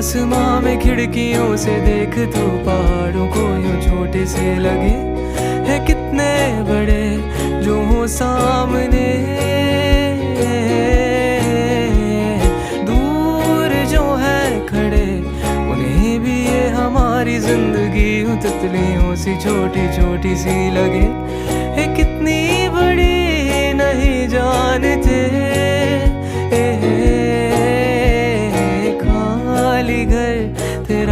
आसमां में खिड़कियों से देख तो पहाड़ों को यूं छोटे से लगे, है कितने बड़े जो हो सामने। दूर जो है खड़े उन्हें भी ये हमारी जिंदगी तितलियों सी छोटी छोटी सी लगे।